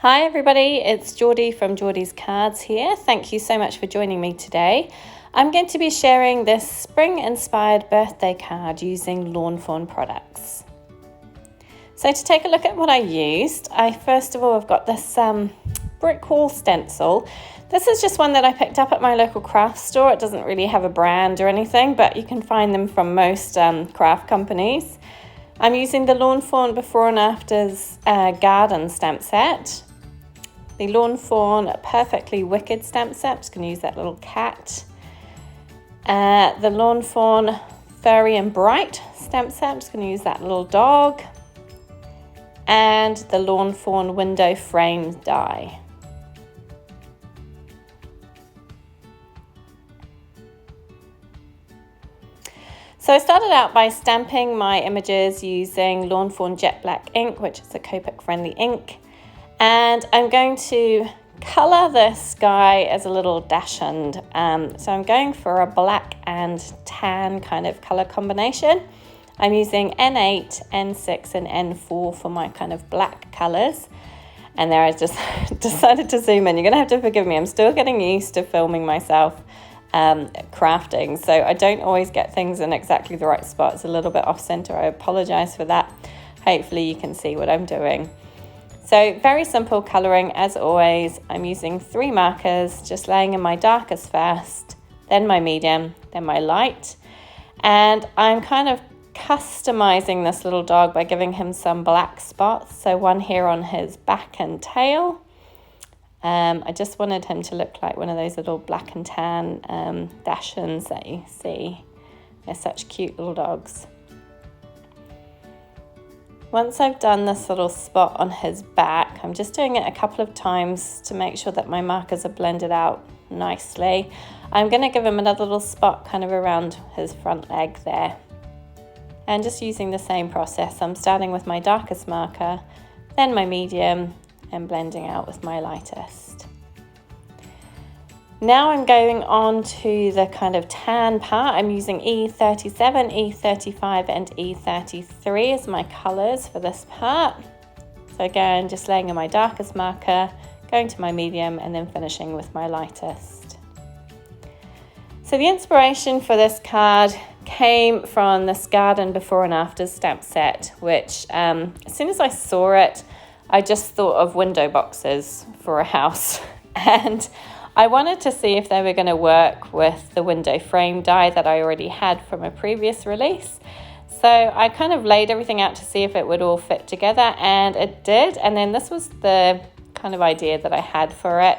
Hi everybody, it's Geordie from Geordie's Cards here. Thank you so much for joining me today. I'm going to be sharing this spring-inspired birthday card using Lawn Fawn products. So to take a look at what I used, first of all I've got this brick wall stencil. This is just one that I picked up at my local craft store. It doesn't really have a brand or anything, but you can find them from most craft companies. I'm using the Lawn Fawn Before and Afters garden stamp set. The Lawn Fawn Purrfectly Wicked stamp set. I'm just going to use that little cat. The Lawn Fawn Furry and Bright stamp set. I'm just going to use that little dog. And the Lawn Fawn Window Frame die. So I started out by stamping my images using Lawn Fawn Jet Black ink, which is a Copic friendly ink. And I'm going to colour this guy as a little dachshund. So I'm going for a black and tan kind of colour combination. I'm using N8, N6 and N4 for my kind of black colours. And there I just decided to zoom in. You're going to have to forgive me. I'm still getting used to filming myself crafting. So I don't always get things in exactly the right spot. It's a little bit off center. I apologize for that. Hopefully you can see what I'm doing. So very simple colouring as always. I'm using 3 markers, just laying in my darkest first, then my medium, then my light. And I'm kind of customizing this little dog by giving him some black spots. So one here on his back and tail. I just wanted him to look like one of those little black and tan dachshunds that you see. They're such cute little dogs. Once I've done this little spot on his back, I'm just doing it a couple of times to make sure that my markers are blended out nicely. I'm going to give him another little spot kind of around his front leg there. And just using the same process, I'm starting with my darkest marker, then my medium, and blending out with my lightest. Now I'm going on to the kind of tan part. I'm using E37, E35 and E33 as my colours for this part. So again, just laying in my darkest marker, going to my medium and then finishing with my lightest. So the inspiration for this card came from this Garden Before and After stamp set, which as soon as I saw it, I just thought of window boxes for a house. And I wanted to see if they were going to work with the window frame die that I already had from a previous release. So I kind of laid everything out to see if it would all fit together, and it did. And then this was the kind of idea that I had for it.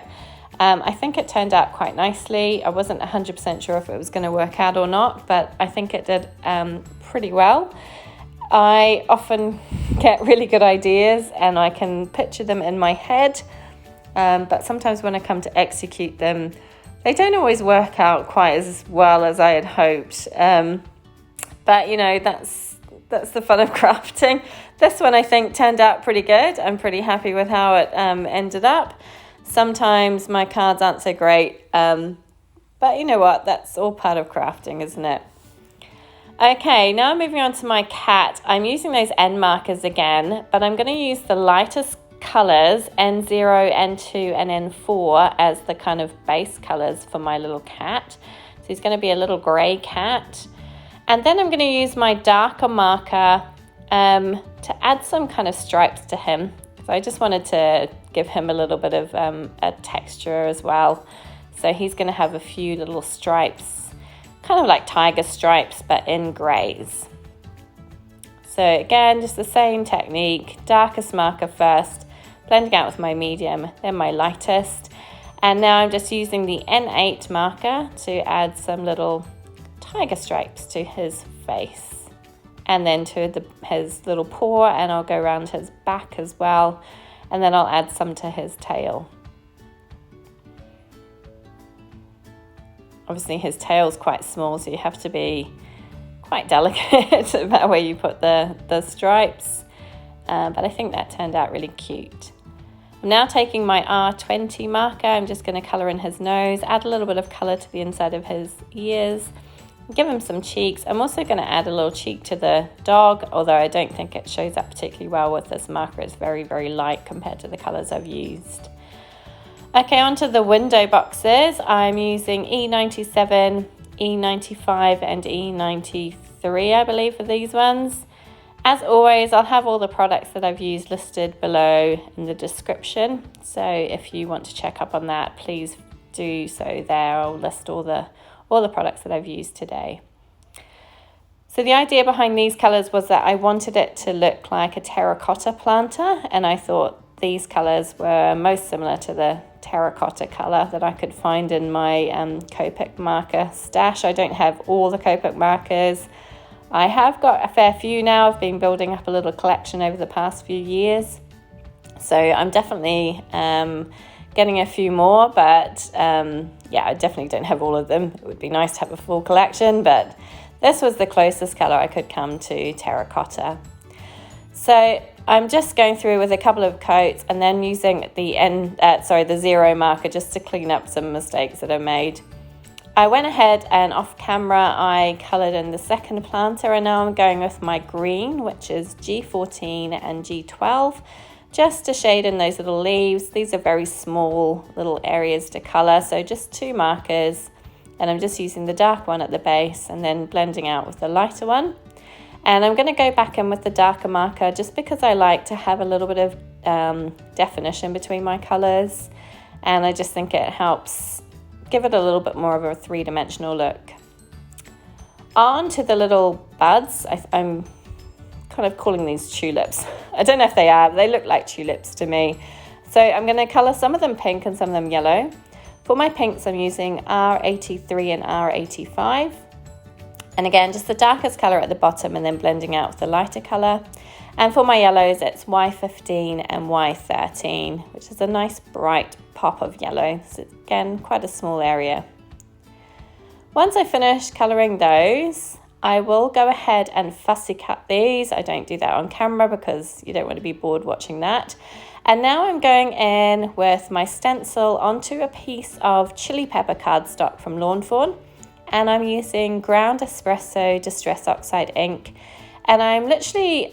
I think it turned out quite nicely. I wasn't 100% sure if it was going to work out or not, but I think it did pretty well. I often get really good ideas and I can picture them in my head. But sometimes when I come to execute them, they don't always work out quite as well as I had hoped. But you know, that's the fun of crafting. This one I think turned out pretty good. I'm pretty happy with how it ended up. Sometimes my cards aren't so great, but you know what? That's all part of crafting, isn't it? Okay, now moving on to my cat. I'm using those N markers again, but I'm going to use the lightest colours, N0, N2 and N4 as the kind of base colours for my little cat. So he's going to be a little grey cat. And then I'm going to use my darker marker to add some kind of stripes to him. So I just wanted to give him a little bit of a texture as well. So he's going to have a few little stripes, kind of like tiger stripes, but in greys. So again, just the same technique, darkest marker first, blending out with my medium, then my lightest. And now I'm just using the N8 marker to add some little tiger stripes to his face. And then to his little paw, and I'll go around his back as well. And then I'll add some to his tail. Obviously his tail's quite small, so you have to be quite delicate about where you put the stripes. But I think that turned out really cute. I'm now taking my R20 marker. I'm just going to colour in his nose, add a little bit of colour to the inside of his ears, give him some cheeks. I'm also going to add a little cheek to the dog, although I don't think it shows up particularly well with this marker. It's very, very light compared to the colours I've used. Okay, onto the window boxes. I'm using E97, E95 and E93, I believe, for these ones. As always, I'll have all the products that I've used listed below in the description. So if you want to check up on that, please do so there. I'll list all the products that I've used today. So the idea behind these colours was that I wanted it to look like a terracotta planter, and I thought these colours were most similar to the terracotta colour that I could find in my Copic marker stash. I don't have all the Copic markers. I have got a fair few now. I've been building up a little collection over the past few years. So I'm definitely getting a few more, but yeah, I definitely don't have all of them. It would be nice to have a full collection, but this was the closest colour I could come to terracotta. So I'm just going through with a couple of coats and then using the zero marker just to clean up some mistakes that I made. I went ahead and off camera I coloured in the second planter, and now I'm going with my green, which is G14 and G12, just to shade in those little leaves. These are very small little areas to colour, so just 2 markers, and I'm just using the dark one at the base and then blending out with the lighter one. And I'm going to go back in with the darker marker just because I like to have a little bit of definition between my colours, and I just think it helps give it a little bit more of a 3-dimensional look. On to the little buds. I'm kind of calling these tulips. I don't know if they are, but they look like tulips to me. So I'm going to colour some of them pink and some of them yellow. For my pinks, I'm using R83 and R85. And again, just the darkest colour at the bottom and then blending out with the lighter colour. And for my yellows, it's Y15 and Y13, which is a nice bright pop of yellow. So again, quite a small area. Once I finish colouring those, I will go ahead and fussy cut these. I don't do that on camera because you don't want to be bored watching that. And now I'm going in with my stencil onto a piece of chili pepper cardstock from Lawn Fawn. And I'm using ground espresso distress oxide ink. And I'm literally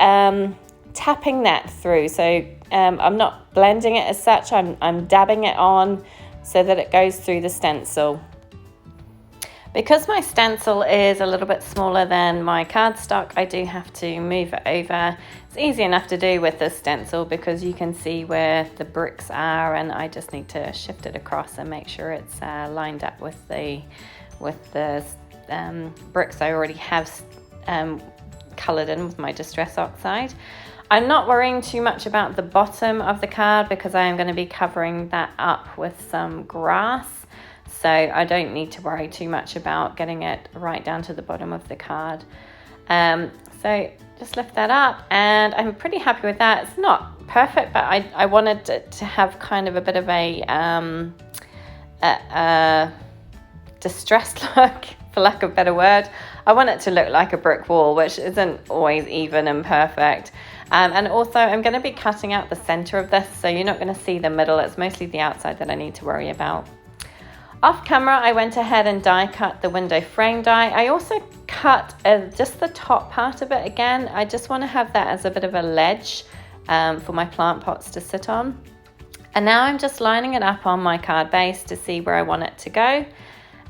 tapping that through. So I'm not blending it as such. I'm dabbing it on so that it goes through the stencil. Because my stencil is a little bit smaller than my cardstock, I do have to move it over. It's easy enough to do with this stencil because you can see where the bricks are, and I just need to shift it across and make sure it's lined up with the bricks I already have coloured in with my distress oxide. I'm not worrying too much about the bottom of the card because I am going to be covering that up with some grass. So I don't need to worry too much about getting it right down to the bottom of the card. So just lift that up, and I'm pretty happy with that. It's not perfect, but I wanted it to have kind of a bit of a distressed look, for lack of a better word. I want it to look like a brick wall, which isn't always even and perfect. And also I'm going to be cutting out the center of this, so you're not going to see the middle. It's mostly the outside that I need to worry about. Off camera, I went ahead and die cut the window frame die. I also cut just the top part of it again. I just want to have that as a bit of a ledge for my plant pots to sit on. And now I'm just lining it up on my card base to see where I want it to go.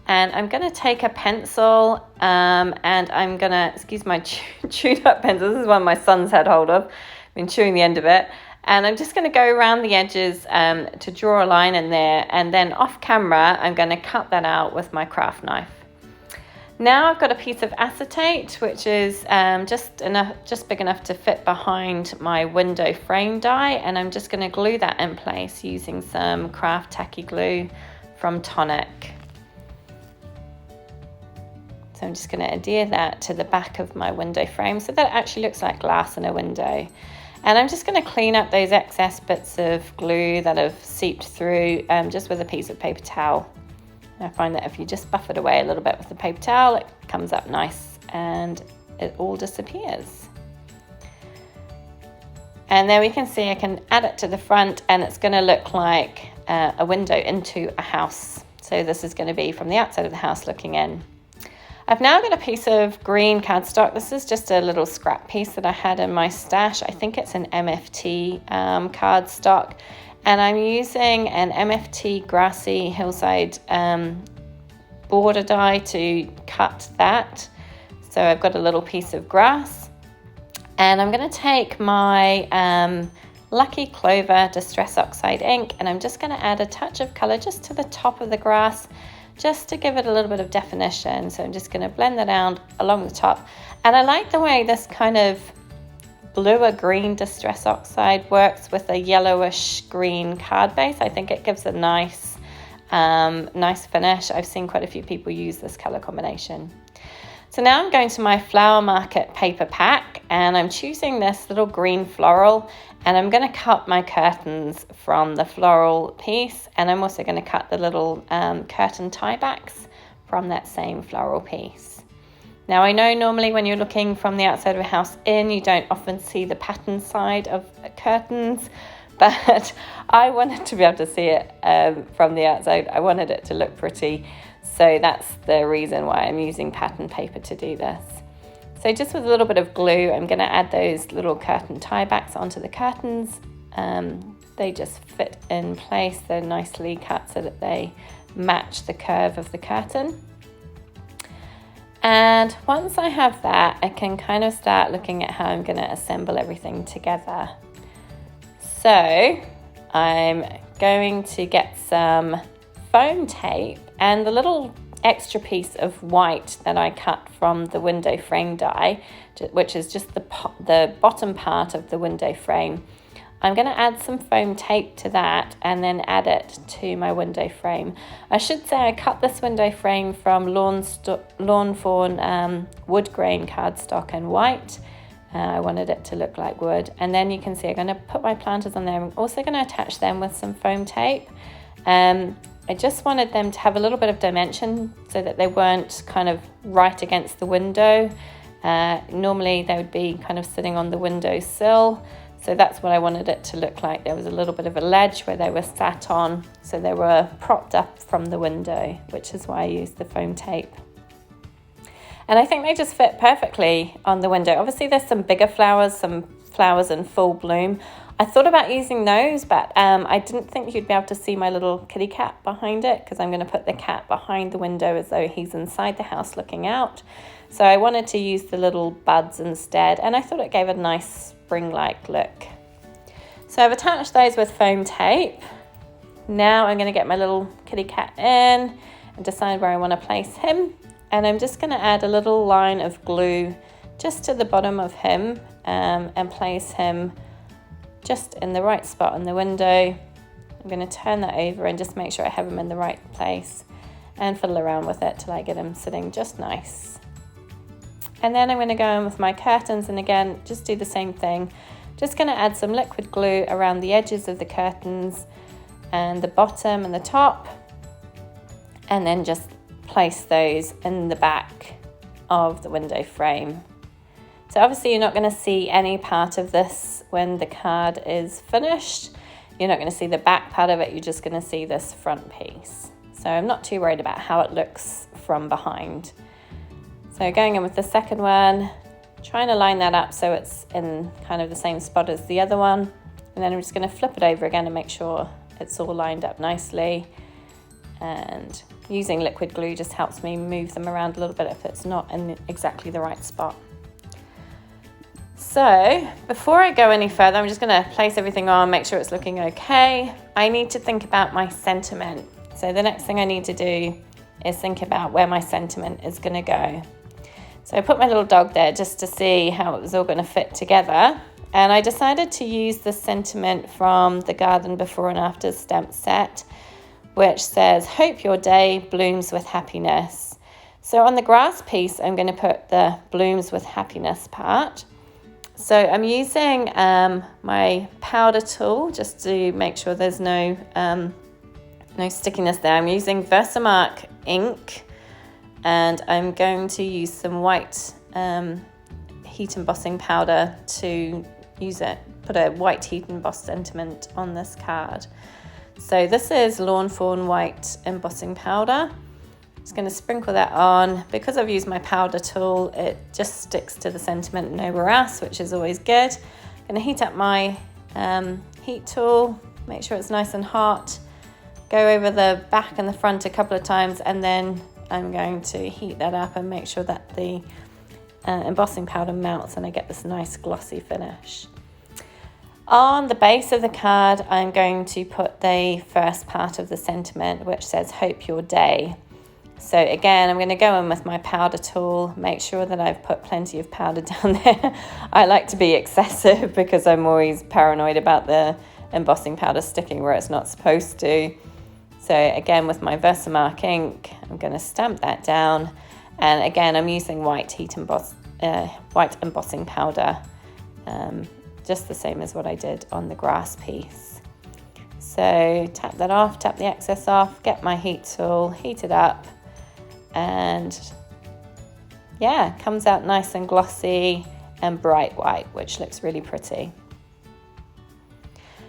And I'm going to take a pencil and I'm going to, excuse my chewed up pencil. This is one my son's had hold of. I've been chewing the end of it. And I'm just going to go around the edges to draw a line in there. And then off camera, I'm going to cut that out with my craft knife. Now I've got a piece of acetate, which is just big enough to fit behind my window frame die. And I'm just going to glue that in place using some craft tacky glue from Tonic. So I'm just going to adhere that to the back of my window frame so that it actually looks like glass in a window. And I'm just going to clean up those excess bits of glue that have seeped through just with a piece of paper towel. And I find that if you just buff it away a little bit with the paper towel, it comes up nice and it all disappears. And there we can see I can add it to the front, and it's going to look like a window into a house. So this is going to be from the outside of the house looking in. I've now got a piece of green cardstock. This is just a little scrap piece that I had in my stash. I think it's an MFT cardstock. And I'm using an MFT Grassy Hillside border die to cut that. So I've got a little piece of grass. And I'm going to take my Lucky Clover Distress Oxide ink, and I'm just going to add a touch of colour just to the top of the grass, just to give it a little bit of definition. So I'm just going to blend that out along the top. And I like the way this kind of bluer green Distress Oxide works with a yellowish green card base. I think it gives a nice finish. I've seen quite a few people use this colour combination. So now I'm going to my Flower Market paper pack, and I'm choosing this little green floral, and I'm going to cut my curtains from the floral piece, and I'm also going to cut the little curtain tiebacks from that same floral piece. Now I know normally when you're looking from the outside of a house in, you don't often see the pattern side of curtains, but I wanted to be able to see it from the outside. I wanted it to look pretty. So that's the reason why I'm using pattern paper to do this. So just with a little bit of glue, I'm going to add those little curtain tiebacks onto the curtains. They just fit in place. They're nicely cut so that they match the curve of the curtain. And once I have that, I can kind of start looking at how I'm going to assemble everything together. So I'm going to get some foam tape and the little extra piece of white that I cut from the window frame die, which is just the bottom part of the window frame. I'm going to add some foam tape to that and then add it to my window frame. I should say I cut this window frame from Lawn Fawn wood grain cardstock and white. I wanted it to look like wood. And then you can see I'm going to put my planters on there. I'm also going to attach them with some foam tape. I just wanted them to have a little bit of dimension so that they weren't kind of right against the window. Normally they would be kind of sitting on the windowsill. So that's what I wanted it to look like. There was a little bit of a ledge where they were sat on, so they were propped up from the window, which is why I used the foam tape. And I think they just fit perfectly on the window. Obviously there's some bigger flowers, some flowers in full bloom. I thought about using those, but I didn't think you'd be able to see my little kitty cat behind it, because I'm going to put the cat behind the window as though he's inside the house looking out. So I wanted to use the little buds instead, and I thought it gave a nice spring-like look. So I've attached those with foam tape. Now I'm going to get my little kitty cat in and decide where I want to place him. And I'm just going to add a little line of glue just to the bottom of him and place him just in the right spot on the window. I'm going to turn that over and just make sure I have him in the right place and fiddle around with it till I get him sitting just nice. And then I'm going to go in with my curtains, and again just do the same thing. Just going to add some liquid glue around the edges of the curtains and the bottom and the top, and then just place those in the back of the window frame. So obviously you're not going to see any part of this when the card is finished. You're not going to see the back part of it, you're just going to see this front piece. So I'm not too worried about how it looks from behind. So going in with the second one, trying to line that up so it's in kind of the same spot as the other one. And then I'm just going to flip it over again and make sure it's all lined up nicely. And using liquid glue just helps me move them around a little bit if it's not in exactly the right spot. So before I go any further, I'm just going to place everything on, make sure it's looking okay. I need to think about my sentiment. So the next thing I need to do is think about where my sentiment is going to go. So I put my little dog there just to see how it was all going to fit together. And I decided to use the sentiment from the Garden Before and After stamp set, which says, "Hope your day blooms with happiness." So on the grass piece, I'm going to put the blooms with happiness part. So I'm using my powder tool just to make sure there's no stickiness there. I'm using Versamark ink, and I'm going to use some white heat embossing powder to put a white heat embossed sentiment on this card. So this is Lawn Fawn white embossing powder, Just going to sprinkle that on. Because I've used my powder tool, it just sticks to the sentiment, nowhere else, which is always good. I'm going to heat up my heat tool, make sure it's nice and hot, go over the back and the front a couple of times, and then I'm going to heat that up and make sure that the embossing powder melts and I get this nice glossy finish. On the base of the card, I'm going to put the first part of the sentiment, which says "Hope Your Day." So again, I'm going to go in with my powder tool, make sure that I've put plenty of powder down there. I like to be excessive because I'm always paranoid about the embossing powder sticking where it's not supposed to. So again, with my Versamark ink, I'm going to stamp that down. And again, I'm using white embossing powder, just the same as what I did on the grass piece. So tap that off, tap the excess off, get my heat tool, heat it up. And yeah, comes out nice and glossy and bright white, which looks really pretty.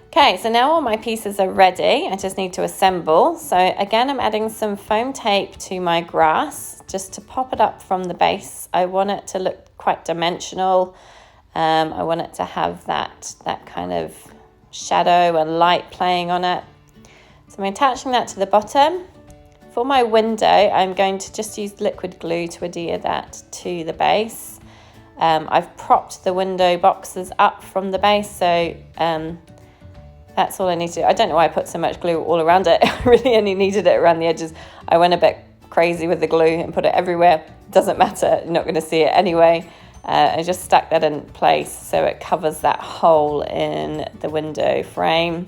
Okay, so now all my pieces are ready. I just need to assemble. So again, I'm adding some foam tape to my grass just to pop it up from the base. I want it to look quite dimensional. I want it to have that kind of shadow and light playing on it. So I'm attaching that to the bottom. For my window, I'm going to just use liquid glue to adhere that to the base. I've propped the window boxes up from the base, so that's all I need to do. I don't know why I put so much glue all around it. I really only needed it around the edges. I went a bit crazy with the glue and put it everywhere. Doesn't matter, you're not going to see it anyway. I just stuck that in place so it covers that hole in the window frame.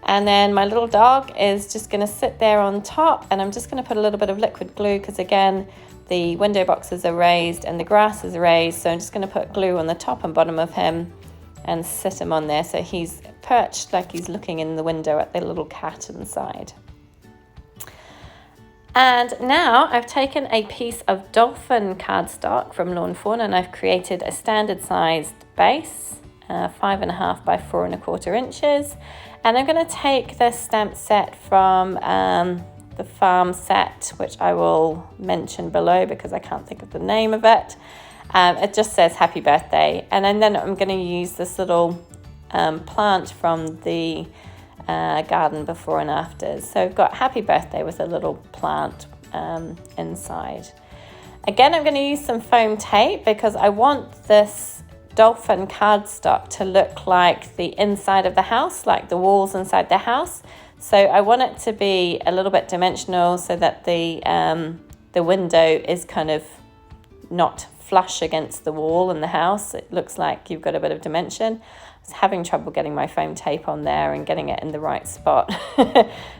And then my little dog is just going to sit there on top, and I'm just going to put a little bit of liquid glue because again, the window boxes are raised and the grass is raised. So I'm just going to put glue on the top and bottom of him and sit him on there so he's perched like he's looking in the window at the little cat inside. And now I've taken a piece of dolphin cardstock from Lawn Fawn and I've created a standard sized base, 5.5 by 4.25 inches. And I'm going to take this stamp set from the farm set, which I will mention below because I can't think of the name of it. It just says happy birthday. And then I'm going to use this little plant from the garden before and afters. So I've got happy birthday with a little plant inside. Again, I'm going to use some foam tape because I want this dolphin cardstock to look like the inside of the house, like the walls inside the house. So I want it to be a little bit dimensional so that the window is kind of not flush against the wall in the house. It looks like you've got a bit of dimension. I was having trouble getting my foam tape on there and getting it in the right spot.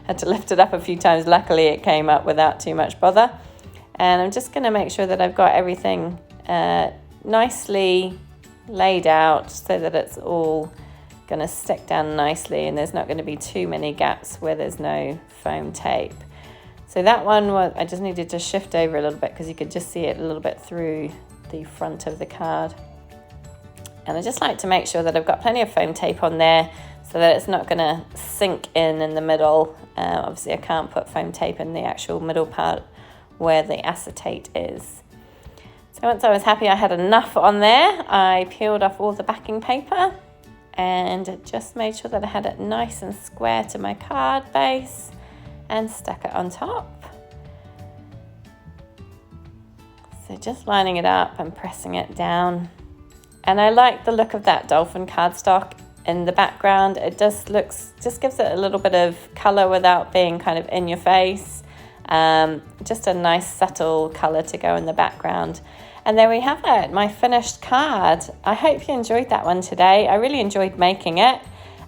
Had to lift it up a few times. Luckily it came up without too much bother. And I'm just going to make sure that I've got everything nicely laid out so that it's all going to stick down nicely and there's not going to be too many gaps where there's no foam tape. So that one was, I just needed to shift over a little bit because you could just see it a little bit through the front of the card. And I just like to make sure that I've got plenty of foam tape on there so that it's not going to sink in the middle. Obviously I can't put foam tape in the actual middle part where the acetate is. So once I was happy I had enough on there, I peeled off all the backing paper and just made sure that I had it nice and square to my card base and stuck it on top. So just lining it up and pressing it down. And I like the look of that dolphin cardstock in the background. It just gives it a little bit of colour without being kind of in your face. Just a nice subtle colour to go in the background. And there we have it, my finished card. I hope you enjoyed that one today. I really enjoyed making it.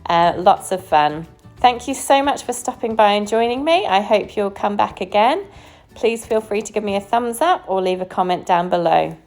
Lots of fun. Thank you so much for stopping by and joining me. I hope you'll come back again. Please feel free to give me a thumbs up or leave a comment down below.